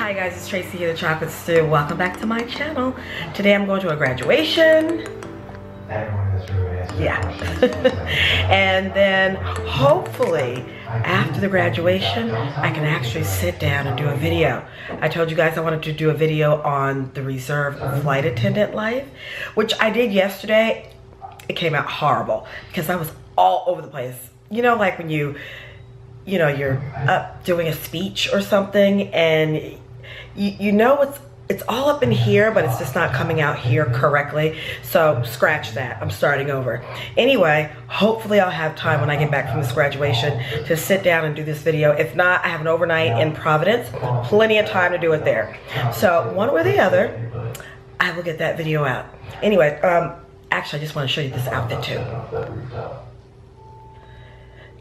Hi guys, it's Tracy here, the Chocolate Stew. Welcome back to my channel. Today I'm going to a graduation. Yeah. And then hopefully after the graduation, I can actually sit down and do a video. I told you guys I wanted to do a video on the Reserve Flight Attendant life, which I did yesterday. It came out horrible because I was all over the place. You know, like when you're up doing a speech or something and you know it's all up in here, but it's just not coming out here correctly. So scratch that, I'm starting over. Anyway, hopefully I'll have time when I get back from this graduation to sit down and do this video. If not, I have an overnight in Providence, plenty of time to do it there. So one way or the other, I will get that video out. Anyway, actually I just want to show you this outfit too.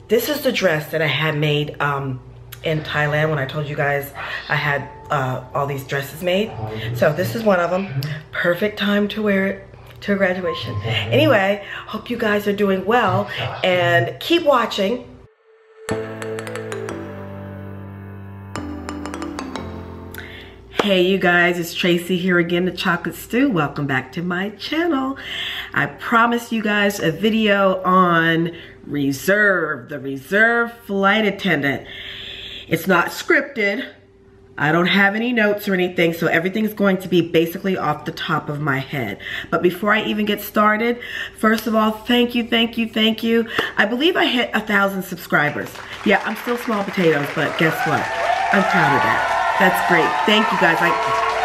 This is the dress that I had made in Thailand when I told you guys I had all these dresses made. So this is one of them. Perfect time to wear it to a graduation. Anyway, hope you guys are doing well and keep watching. Hey you guys, it's Tracy here again, the Chocolate Stew. Welcome back to my channel. I promised you guys a video on Reserve, the Reserve Flight Attendant. It's not scripted. I don't have any notes or anything, so everything's going to be basically off the top of my head. But before I even get started, first of all, thank you, thank you, thank you. I believe I hit 1,000 subscribers. Yeah, I'm still small potatoes, but guess what? I'm proud of that. That's great. Thank you guys. I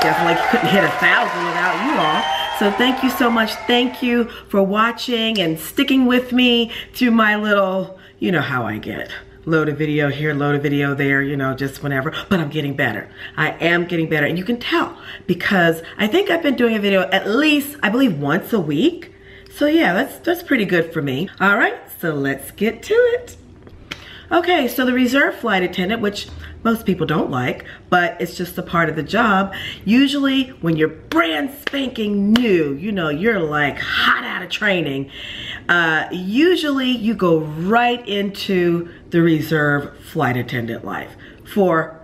definitely couldn't hit 1,000 without you all. So thank you so much. Thank you for watching and sticking with me through my little, you know how I get. Load a video here, load a video there, you know, just whenever. But I'm getting better. I am getting better. And you can tell because I think I've been doing a video at least, I believe, once a week. So yeah, that's pretty good for me. All right, so let's get to it. Okay, so the Reserve Flight Attendant, which most people don't like, but it's just a part of the job. Usually when you're brand spanking new, you know, you're like hot out of training, usually you go right into the Reserve Flight Attendant life for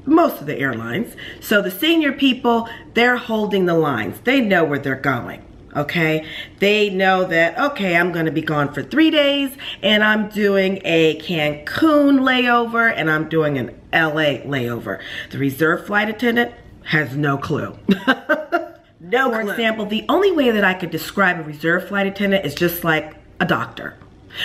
most of the airlines. So the senior people, they're holding the lines. They know where they're going. Okay, they know that, okay, I'm gonna be gone for 3 days and I'm doing a Cancun layover and I'm doing an LA layover. The Reserve Flight Attendant has no clue. No clue. For example, the only way that I could describe a Reserve Flight Attendant is just like a doctor.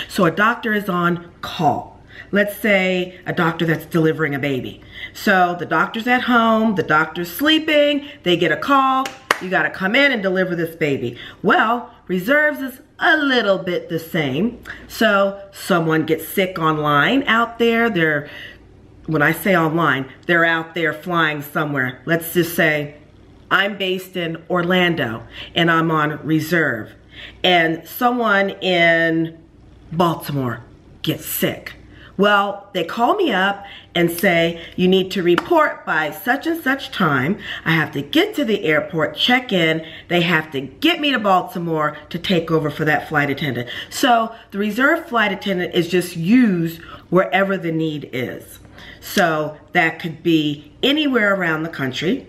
So a doctor is on call. Let's say a doctor that's delivering a baby. So the doctor's at home, the doctor's sleeping, they get a call, you gotta come in and deliver this baby. Well, Reserves is a little bit the same. So someone gets sick online out there. When I say online, they're out there flying somewhere. Let's just say I'm based in Orlando and I'm on Reserve. And someone in Baltimore gets sick. Well, they call me up and say, you need to report by such and such time. I have to get to the airport, check in. They have to get me to Baltimore to take over for that flight attendant. So the Reserve Flight Attendant is just used wherever the need is. So that could be anywhere around the country.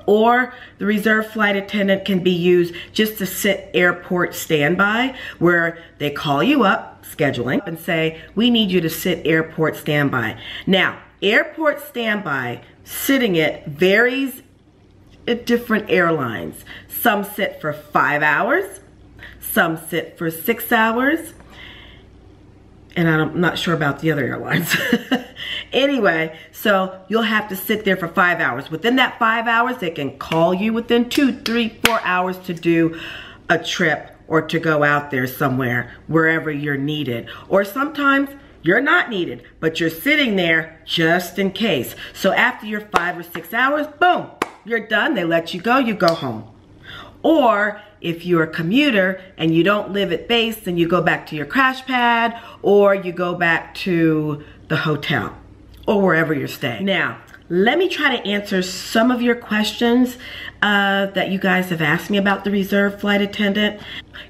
Or the Reserve Flight Attendant can be used just to sit airport standby, where they call you up, scheduling, and say, we need you to sit airport standby. Now, airport standby, sitting it varies at different airlines. Some sit for 5 hours, some sit for 6 hours, and I'm not sure about the other airlines. Anyway, so you'll have to sit there for 5 hours. Within that 5 hours, they can call you within 2, 3, 4 hours to do a trip or to go out there somewhere, wherever you're needed. Or sometimes you're not needed, but you're sitting there just in case. So after your 5 or 6 hours, boom, you're done. They let you go home. Or if you're a commuter and you don't live at base, then you go back to your crash pad or you go back to the hotel or wherever you're staying. Now, let me try to answer some of your questions that you guys have asked me about the Reserve Flight Attendant.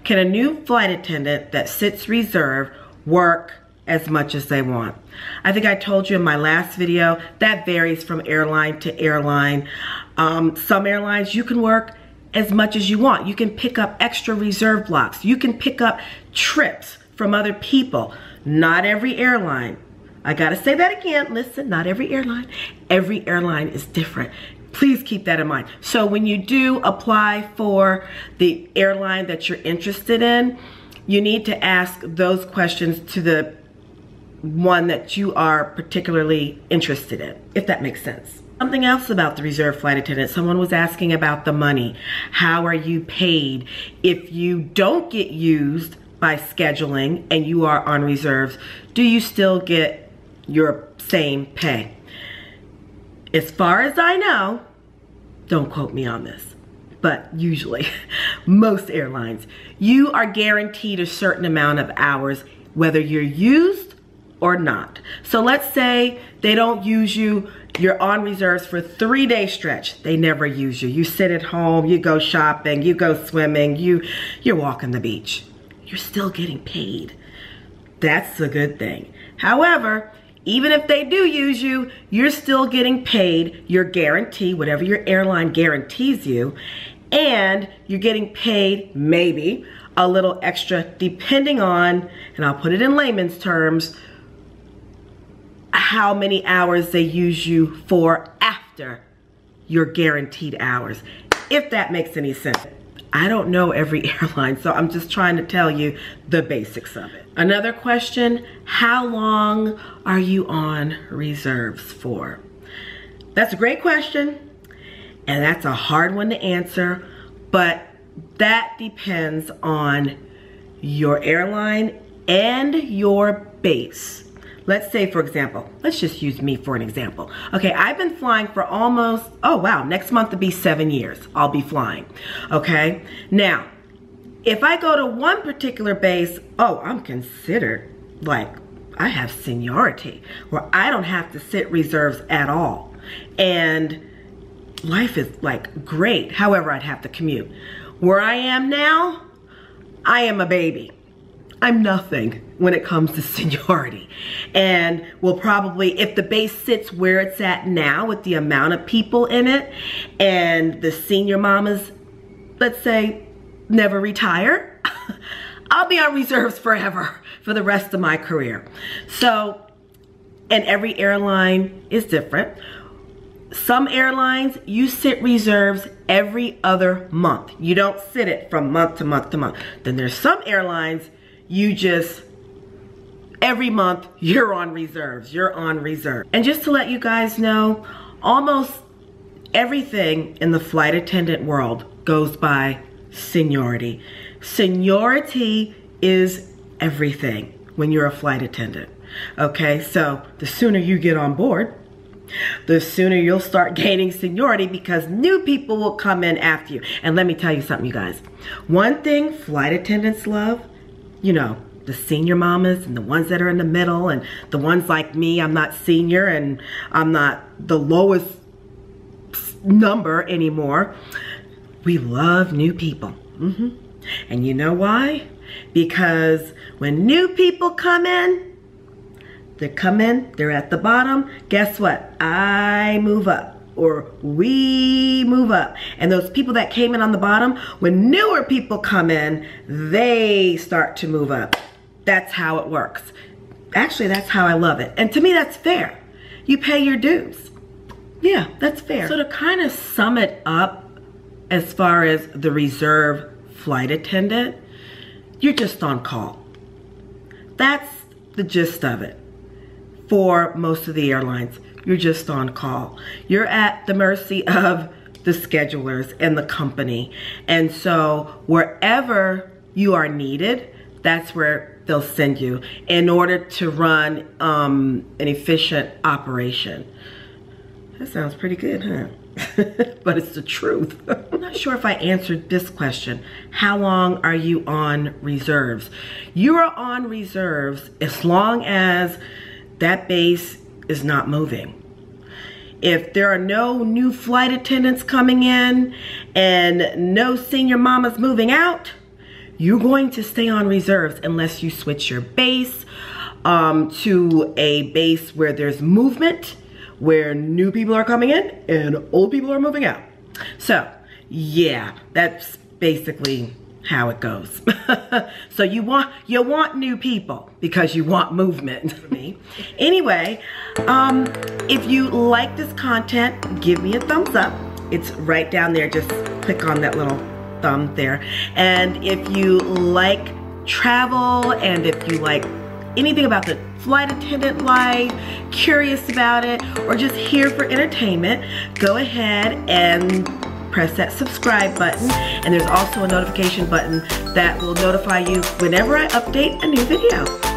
Can a new flight attendant that sits Reserve work as much as they want. I think I told you in my last video, that varies from airline to airline. Some airlines you can work as much as you want. You can pick up extra reserve blocks. You can pick up trips from other people. Not every airline. I gotta say that again, listen, not every airline. Every airline is different. Please keep that in mind. So when you do apply for the airline that you're interested in, you need to ask those questions to the one that you are particularly interested in, if that makes sense. Something else about the reserve flight attendant, someone was asking about the money. How are you paid? If you don't get used by scheduling and you are on reserves, do you still get your same pay? As far as I know, don't quote me on this, but usually, most airlines, you are guaranteed a certain amount of hours, whether you're used or not. So let's say they don't use you, you're on reserves for a 3-day stretch. They never use you. You sit at home, you go shopping, you go swimming, you're walking the beach. You're still getting paid. That's a good thing. However, even if they do use you, you're still getting paid your guarantee, whatever your airline guarantees you, and you're getting paid maybe a little extra depending on, and I'll put it in layman's terms, how many hours they use you for after your guaranteed hours, if that makes any sense. I don't know every airline, so I'm just trying to tell you the basics of it. Another question, how long are you on reserves for? That's a great question, and that's a hard one to answer, but that depends on your airline and your base. Let's say, for example, let's just use me for an example. Okay, I've been flying for almost, oh wow, next month will be 7 years I'll be flying, okay? Now, if I go to one particular base, oh, I'm considered like, I have seniority, where I don't have to sit reserves at all. And life is like great, however, I'd have to commute. Where I am now, I am a baby. I'm nothing when it comes to seniority. And will probably, if the base sits where it's at now with the amount of people in it, and the senior mamas, let's say, never retire, I'll be on reserves forever for the rest of my career. So, and every airline is different. Some airlines, you sit reserves every other month. You don't sit it from month to month to month. Then there's some airlines, you just, every month, you're on reserves. You're on reserve. And just to let you guys know, almost everything in the flight attendant world goes by seniority. Seniority is everything when you're a flight attendant. Okay, so the sooner you get on board, the sooner you'll start gaining seniority, because new people will come in after you. And let me tell you something, you guys. One thing flight attendants love, you know, the senior mamas and the ones that are in the middle and the ones like me, I'm not senior and I'm not the lowest number anymore. We love new people. And you know why? Because when new people come in, they're at the bottom. Guess what? I move up, or we move up. And those people that came in on the bottom, when newer people come in, they start to move up. That's how it works. Actually, that's how I love it. And to me, that's fair. You pay your dues. Yeah, that's fair. So to kind of sum it up, as far as the reserve flight attendant, you're just on call. That's the gist of it. For most of the airlines, you're just on call. You're at the mercy of the schedulers and the company. And so wherever you are needed, that's where they'll send you in order to run an efficient operation. That sounds pretty good, huh? But it's the truth. I'm not sure if I answered this question. How long are you on reserves? You are on reserves as long as that base is not moving. If there are no new flight attendants coming in and no senior mamas moving out, you're going to stay on reserves unless you switch your base, to a base where there's movement, where new people are coming in and old people are moving out. So yeah, that's basically how it goes. So you want new people because you want movement. Anyway, if you like this content, give me a thumbs up. It's right down there. Just click on that little thumb there. And if you like travel, and if you like anything about the flight attendant life, curious about it, or just here for entertainment, go ahead and press that subscribe button. And there's also a notification button that will notify you whenever I update a new video.